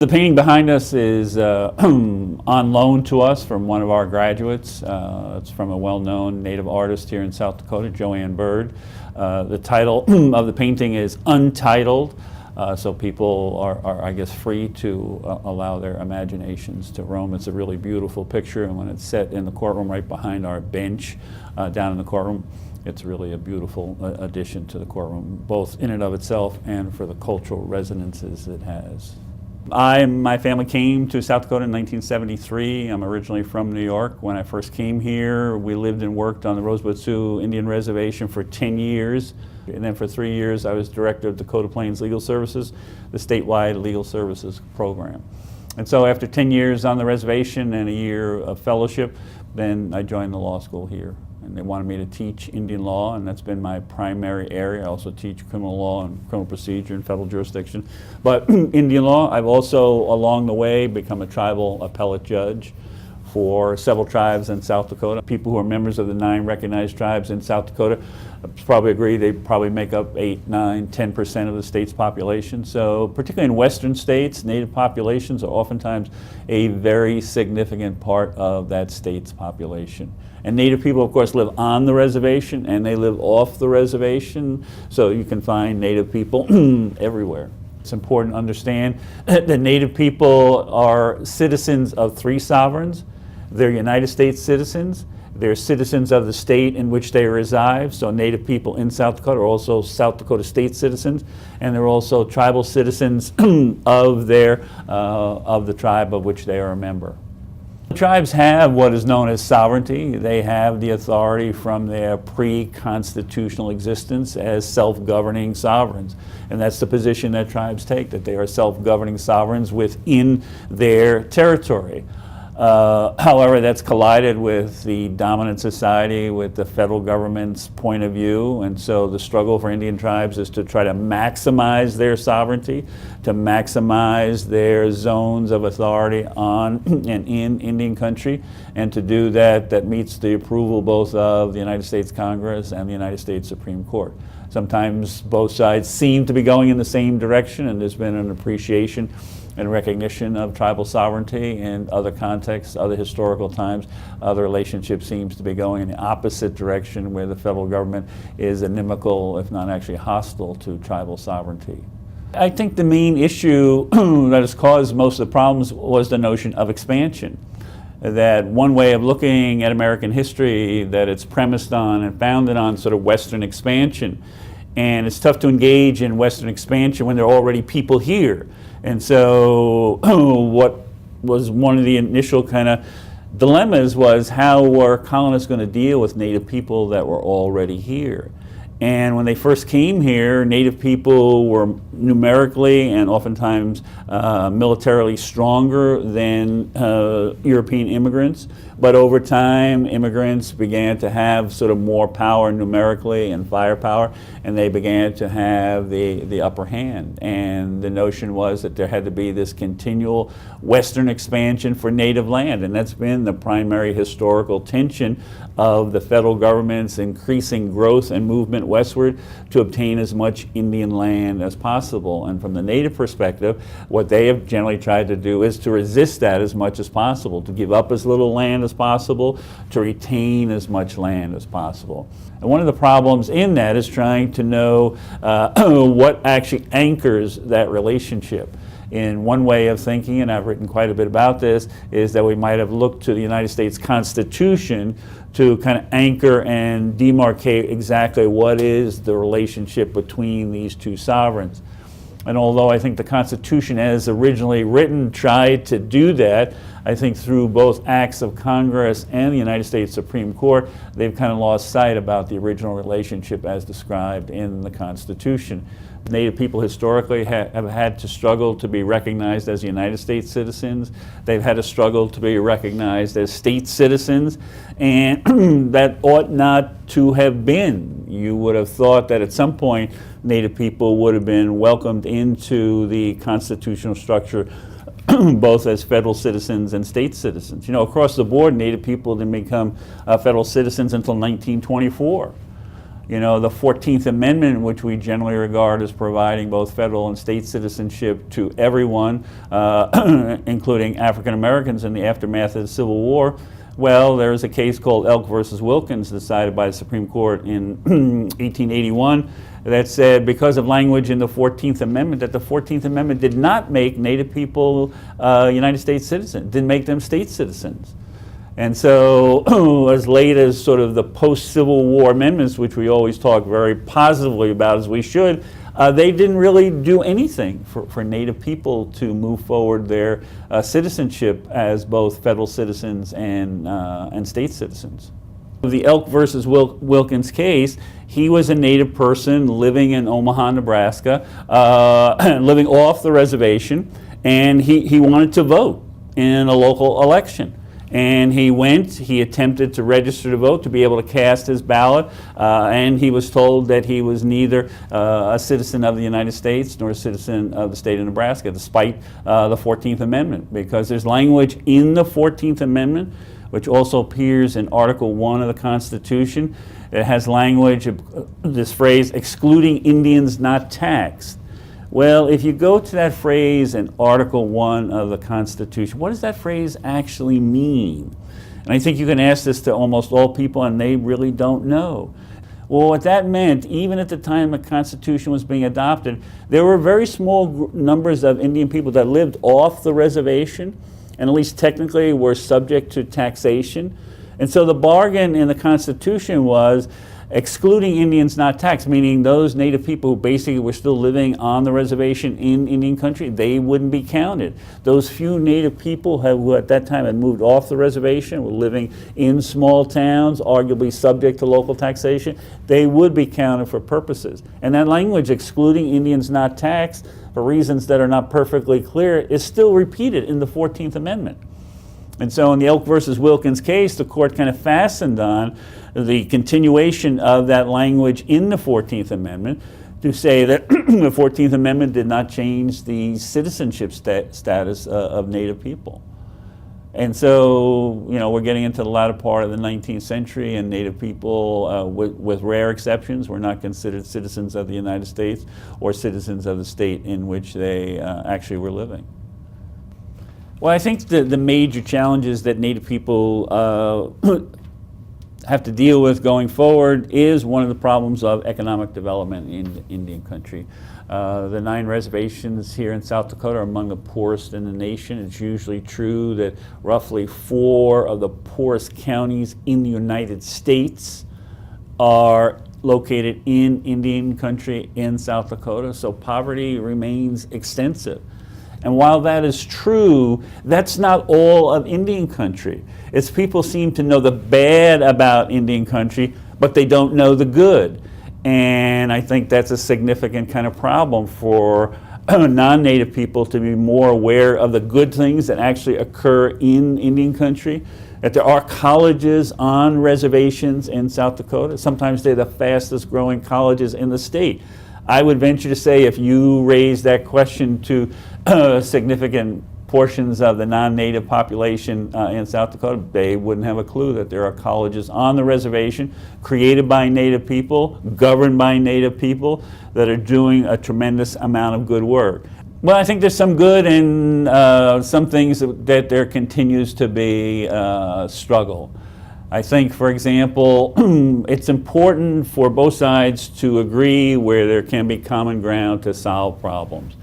The painting behind us is on loan to us from one of our graduates. It's from a well-known native artist here in South Dakota, Joanne Bird. The title of the painting is Untitled, so people are, I guess, free to allow their imaginations to roam. It's a really beautiful picture, and when it's set in the courtroom right behind our bench down in the courtroom, it's really a beautiful addition to the courtroom, both in and of itself and for the cultural resonances it has. My family came to South Dakota in 1973. I'm originally from New York. When I first came here, we lived and worked on the Rosebud Sioux Indian Reservation for 10 years. And then for 3 years, I was director of Dakota Plains Legal Services, the statewide legal services program. And so after 10 years on the reservation and a year of fellowship, then I joined the law school here. And they wanted me to teach Indian law, and that's been my primary area. I also teach criminal law and criminal procedure and federal jurisdiction. But Indian law, I've also, along the way, become a tribal appellate judge for several tribes in South Dakota. People who are members of the 9 recognized tribes in South Dakota probably agree they probably make up 8, 9, 10% of the state's population. So particularly in western states, native populations are oftentimes a very significant part of that state's population. And native people, of course, live on the reservation and they live off the reservation, so you can find native people everywhere. It's important to understand that native people are citizens of 3 sovereigns. They're United States citizens. They're citizens of the state in which they reside. So native people in South Dakota are also South Dakota state citizens, and they're also tribal citizens of the tribe of which they are a member. Tribes have what is known as sovereignty. They have the authority from their pre-constitutional existence as self-governing sovereigns. And that's the position that tribes take, that they are self-governing sovereigns within their territory. However, that's collided with the dominant society, with the federal government's point of view, and so the struggle for Indian tribes is to try to maximize their sovereignty, to maximize their zones of authority on and in Indian country, and to do that, that meets the approval both of the United States Congress and the United States Supreme Court. Sometimes both sides seem to be going in the same direction, and there's been an appreciation and recognition of tribal sovereignty in other contexts, other historical times. Other relationships seems to be going in the opposite direction, where the federal government is inimical, if not actually hostile, to tribal sovereignty. I think the main issue that has caused most of the problems was the notion of expansion. That one way of looking at American history, that it's premised on and founded on sort of Western expansion. And it's tough to engage in Western expansion when there are already people here. And so what was one of the initial kind of dilemmas was, how were colonists going to deal with native people that were already here? And when they first came here, native people were numerically and oftentimes militarily stronger than European immigrants. But over time, immigrants began to have sort of more power numerically and firepower, and they began to have the upper hand. And the notion was that there had to be this continual Western expansion for native land, and that's been the primary historical tension of the federal government's increasing growth and movement westward to obtain as much Indian land as possible. And from the native perspective, what they have generally tried to do is to resist that as much as possible, to give up as little land as possible, to retain as much land as possible. And one of the problems in that is trying to know what actually anchors that relationship. In one way of thinking, and I've written quite a bit about this, is that we might have looked to the United States Constitution to kind of anchor and demarcate exactly what is the relationship between these 2 sovereigns. And although I think the Constitution as originally written tried to do that, I think through both acts of Congress and the United States Supreme Court, they've kind of lost sight about the original relationship as described in the Constitution. Native people historically have had to struggle to be recognized as United States citizens. They've had to struggle to be recognized as state citizens, and that ought not to have been. You would have thought that at some point Native people would have been welcomed into the constitutional structure both as federal citizens and state citizens. You know, across the board, Native people didn't become federal citizens until 1924. You know, the 14th Amendment, which we generally regard as providing both federal and state citizenship to everyone, including African Americans in the aftermath of the Civil War. Well, there's a case called Elk versus Wilkins decided by the Supreme Court in 1881 that said because of language in the 14th Amendment that the 14th Amendment did not make Native people United States citizens, didn't make them state citizens. And so as late as sort of the post-Civil War amendments, which we always talk very positively about as we should, they didn't really do anything for Native people to move forward their citizenship as both federal citizens and state citizens. The Elk versus Wilkins case, he was a Native person living in Omaha, Nebraska, living off the reservation, and he wanted to vote in a local election. And he attempted to register to vote to be able to cast his ballot, and he was told that he was neither a citizen of the United States nor a citizen of the state of Nebraska, despite the 14th Amendment, because there's language in the 14th Amendment, which also appears in Article 1 of the Constitution. It has language, this phrase, excluding Indians not taxed. Well, if you go to that phrase in Article 1 of the Constitution, what does that phrase actually mean? And I think you can ask this to almost all people, and they really don't know. Well, what that meant, even at the time the Constitution was being adopted, there were very small numbers of Indian people that lived off the reservation, and at least technically were subject to taxation. And so the bargain in the Constitution was excluding Indians not taxed, meaning those Native people who basically were still living on the reservation in Indian country, they wouldn't be counted. Those few Native people who at that time had moved off the reservation, were living in small towns, arguably subject to local taxation, they would be counted for purposes. And that language, excluding Indians not taxed, for reasons that are not perfectly clear, is still repeated in the 14th Amendment. And so in the Elk versus Wilkins case, the court kind of fastened on the continuation of that language in the 14th Amendment to say that the 14th Amendment did not change the citizenship status of Native people. And so, you know, we're getting into the latter part of the 19th century, and Native people, with rare exceptions, were not considered citizens of the United States or citizens of the state in which they actually were living. Well, I think the major challenges that Native people have to deal with going forward is one of the problems of economic development in Indian country. The 9 reservations here in South Dakota are among the poorest in the nation. It's usually true that roughly 4 of the poorest counties in the United States are located in Indian country in South Dakota, so poverty remains extensive. And while that is true, that's not all of Indian country. It's people seem to know the bad about Indian country, but they don't know the good. And I think that's a significant kind of problem for non-Native people to be more aware of the good things that actually occur in Indian country, that there are colleges on reservations in South Dakota. Sometimes they're the fastest growing colleges in the state. I would venture to say if you raise that question to significant portions of the non-Native population in South Dakota, they wouldn't have a clue that there are colleges on the reservation created by Native people, governed by Native people, that are doing a tremendous amount of good work. Well, I think there's some good and some things that there continues to be struggle. I think, for example, it's important for both sides to agree where there can be common ground to solve problems.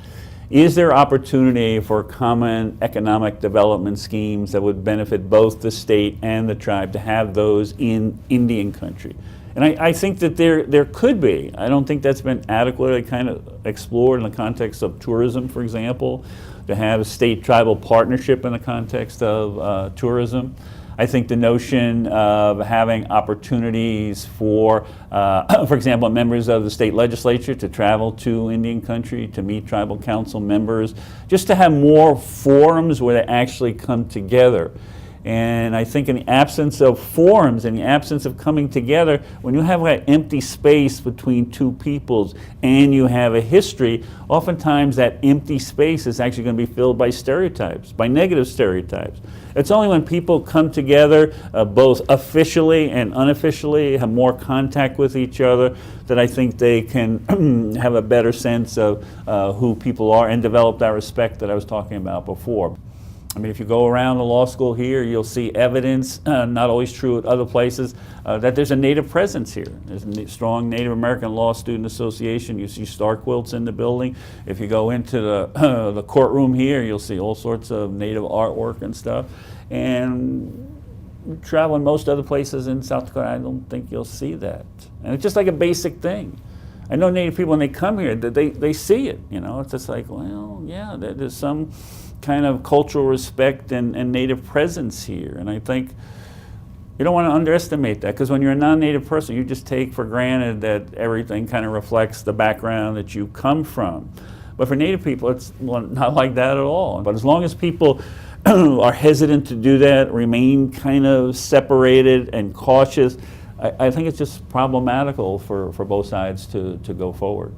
Is there opportunity for common economic development schemes that would benefit both the state and the tribe to have those in Indian country? And I think that there could be. I don't think that's been adequately kind of explored in the context of tourism, for example, to have a state-tribal partnership in the context of tourism. I think the notion of having opportunities for example, members of the state legislature to travel to Indian country, to meet tribal council members, just to have more forums where they actually come together. And I think in the absence of forums, in the absence of coming together, when you have that empty space between two peoples and you have a history, oftentimes that empty space is actually going to be filled by stereotypes, by negative stereotypes. It's only when people come together, both officially and unofficially, have more contact with each other, that I think they can have a better sense of who people are and develop that respect that I was talking about before. I mean, if you go around the law school here, you'll see evidence, not always true at other places, that there's a Native presence here. There's a strong Native American Law Student Association. You see star quilts in the building. If you go into the courtroom here, you'll see all sorts of Native artwork and stuff. And traveling most other places in South Dakota, I don't think you'll see that. And it's just like a basic thing. I know Native people, when they come here, they see it. You know, it's just like, well, yeah, there's some kind of cultural respect and Native presence here. And I think you don't want to underestimate that, because when you're a non-Native person, you just take for granted that everything kind of reflects the background that you come from. But for Native people, it's not like that at all. But as long as people are hesitant to do that, remain kind of separated and cautious, I think it's just problematical for both sides to go forward.